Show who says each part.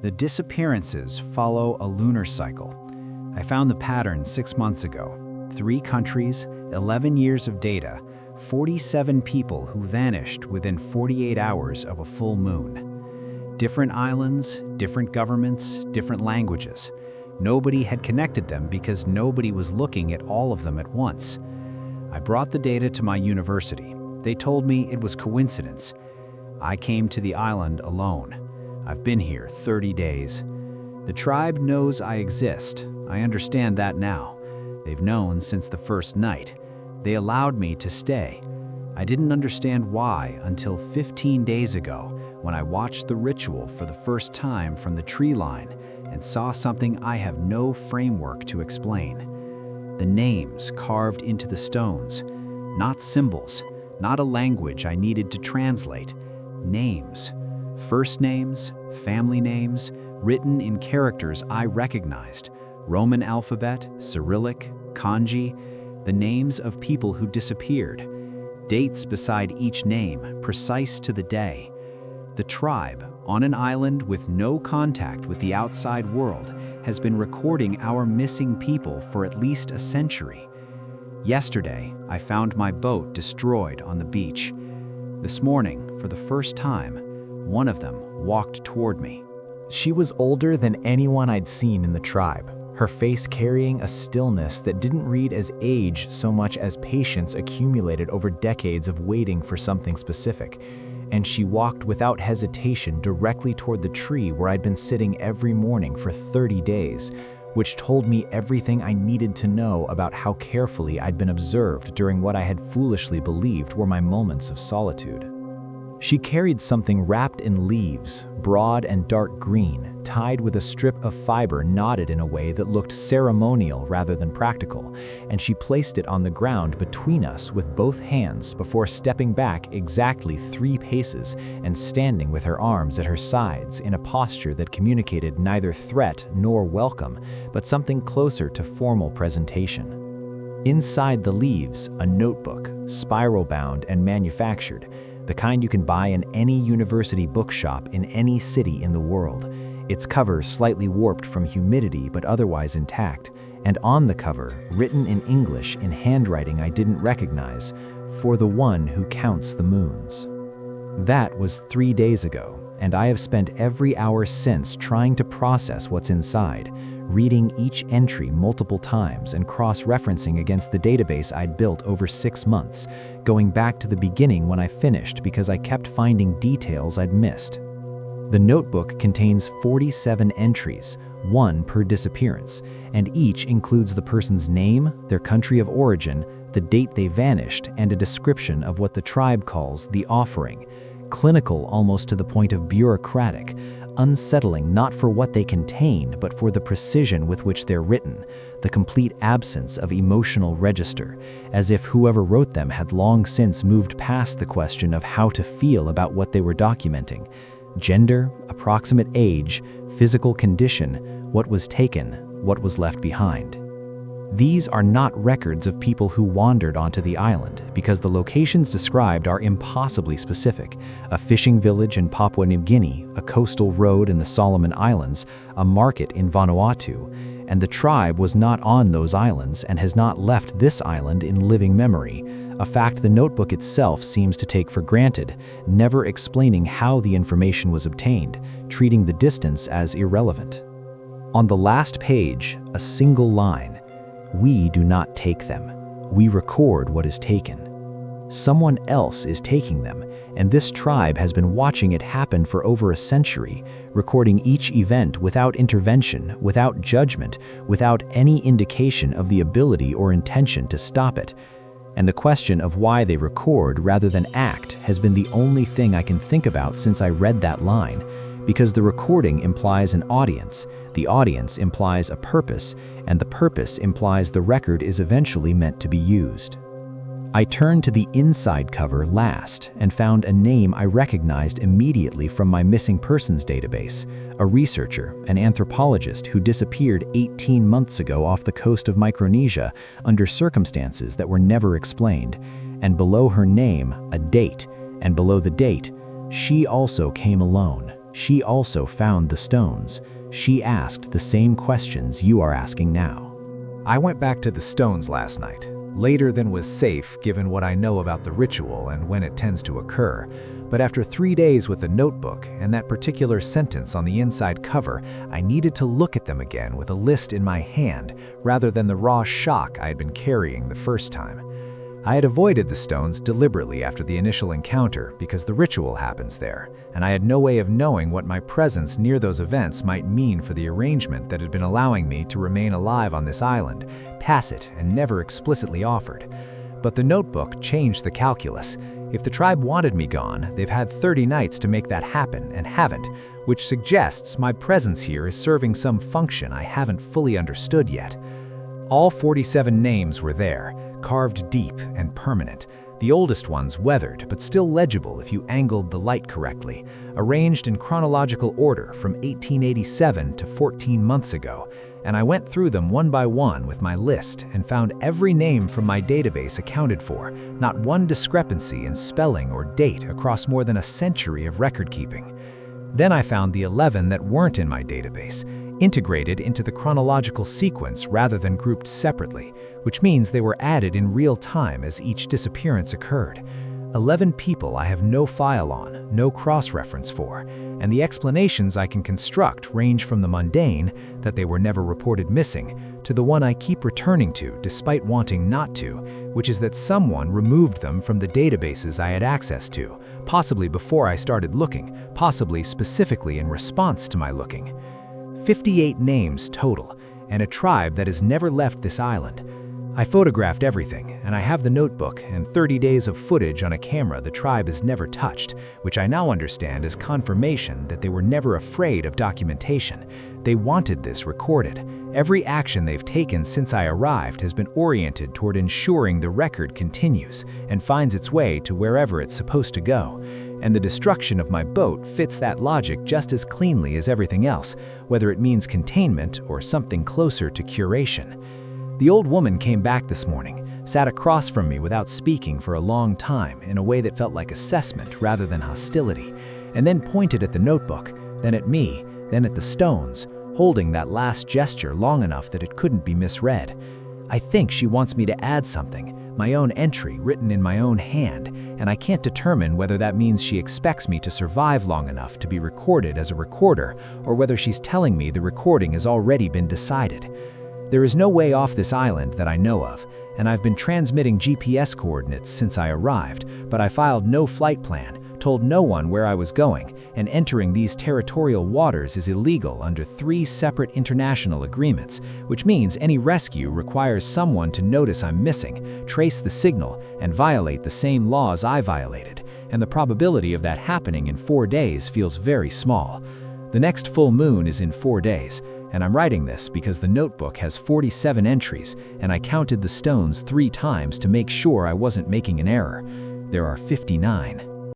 Speaker 1: The disappearances follow a lunar cycle. I found the pattern 6 months ago. 3 countries, 11 years of data, 47 people who vanished within 48 hours of a full moon. Different islands, different governments, different languages. Nobody had connected them because nobody was looking at all of them at once. I brought the data to my university. They told me it was coincidence. I came to the island alone. I've been here 30 days. The tribe knows I exist. I understand that now. They've known since the first night. They allowed me to stay. I didn't understand why until 15 days ago when I watched the ritual for the first time from the tree line and saw something I have no framework to explain. The names carved into the stones, not symbols, not a language I needed to translate. Names. First names, family names, written in characters I recognized. Roman alphabet, Cyrillic, Kanji, the names of people who disappeared. Dates beside each name, precise to the day. The tribe, on an island with no contact with the outside world, has been recording our missing people for at least a century. Yesterday, I found my boat destroyed on the beach. This morning, for the first time, one of them walked toward me.
Speaker 2: She was older than anyone I'd seen in the tribe, her face carrying a stillness that didn't read as age so much as patience accumulated over decades of waiting for something specific. And she walked without hesitation directly toward the tree where I'd been sitting every morning for 30 days, which told me everything I needed to know about how carefully I'd been observed during what I had foolishly believed were my moments of solitude. She carried something wrapped in leaves, broad and dark green, tied with a strip of fiber knotted in a way that looked ceremonial rather than practical, and she placed it on the ground between us with both hands before stepping back exactly 3 paces and standing with her arms at her sides in a posture that communicated neither threat nor welcome, but something closer to formal presentation. Inside the leaves, a notebook, spiral-bound and manufactured, the kind you can buy in any university bookshop in any city in the world. Its cover slightly warped from humidity but otherwise intact, and on the cover, written in English in handwriting I didn't recognize, "For the one who counts the moons." That was 3 days ago, and I have spent every hour since trying to process what's inside, reading each entry multiple times and cross-referencing against the database I'd built over 6 months, going back to the beginning when I finished because I kept finding details I'd missed. The notebook contains 47 entries, 1 per disappearance, and each includes the person's name, their country of origin, the date they vanished, and a description of what the tribe calls the offering. Clinical almost to the point of bureaucratic, unsettling not for what they contain but for the precision with which they're written, the complete absence of emotional register, as if whoever wrote them had long since moved past the question of how to feel about what they were documenting. Gender, approximate age, physical condition, what was taken, what was left behind. These are not records of people who wandered onto the island because the locations described are impossibly specific. A fishing village in Papua New Guinea, a coastal road in the Solomon Islands, a market in Vanuatu, and the tribe was not on those islands and has not left this island in living memory, a fact the notebook itself seems to take for granted, never explaining how the information was obtained, treating the distance as irrelevant. On the last page, a single line: "We do not take them. We record what is taken." Someone else is taking them, and this tribe has been watching it happen for over a century, recording each event without intervention, without judgment, without any indication of the ability or intention to stop it. And the question of why they record rather than act has been the only thing I can think about since I read that line, because the recording implies an audience, the audience implies a purpose, and the purpose implies the record is eventually meant to be used. I turned to the inside cover last and found a name I recognized immediately from my missing persons database, a researcher, an anthropologist who disappeared 18 months ago off the coast of Micronesia under circumstances that were never explained, and below her name, a date, and below the date, she also came alone. She also found the stones. She asked the same questions you are asking now.
Speaker 1: I went back to the stones last night, later than was safe given what I know about the ritual and when it tends to occur. But after 3 days with the notebook and that particular sentence on the inside cover, I needed to look at them again with a list in my hand rather than the raw shock I had been carrying the first time. I had avoided the stones deliberately after the initial encounter because the ritual happens there, and I had no way of knowing what my presence near those events might mean for the arrangement that had been allowing me to remain alive on this island, tacit and never explicitly offered. But the notebook changed the calculus. If the tribe wanted me gone, they've had 30 nights to make that happen and haven't, which suggests my presence here is serving some function I haven't fully understood yet. All 47 names were there, carved deep and permanent, the oldest ones weathered but still legible if you angled the light correctly, arranged in chronological order from 1887 to 14 months ago, and I went through them one by one with my list and found every name from my database accounted for, not one discrepancy in spelling or date across more than a century of record keeping. Then I found the 11 that weren't in my database, integrated into the chronological sequence rather than grouped separately, which means they were added in real time as each disappearance occurred. 11 people I have no file on, no cross-reference for, and the explanations I can construct range from the mundane, that they were never reported missing, to the one I keep returning to despite wanting not to, which is that someone removed them from the databases I had access to, possibly before I started looking, possibly specifically in response to my looking. 58 names total, and a tribe that has never left this island. I photographed everything, and I have the notebook and 30 days of footage on a camera the tribe has never touched, which I now understand is confirmation that they were never afraid of documentation. They wanted this recorded. Every action they've taken since I arrived has been oriented toward ensuring the record continues and finds its way to wherever it's supposed to go. And the destruction of my boat fits that logic just as cleanly as everything else, whether it means containment or something closer to curation. The old woman came back this morning, sat across from me without speaking for a long time in a way that felt like assessment rather than hostility, and then pointed at the notebook, then at me, then at the stones, holding that last gesture long enough that it couldn't be misread. I think she wants me to add something, my own entry written in my own hand, and I can't determine whether that means she expects me to survive long enough to be recorded as a recorder, or whether she's telling me the recording has already been decided. There is no way off this island that I know of, and I've been transmitting GPS coordinates since I arrived, but I filed no flight plan, told no one where I was going, and entering these territorial waters is illegal under 3 separate international agreements, which means any rescue requires someone to notice I'm missing, trace the signal, and violate the same laws I violated, and the probability of that happening in 4 days feels very small. The next full moon is in 4 days, and I'm writing this because the notebook has 47 entries, and I counted the stones 3 times to make sure I wasn't making an error. There are 59.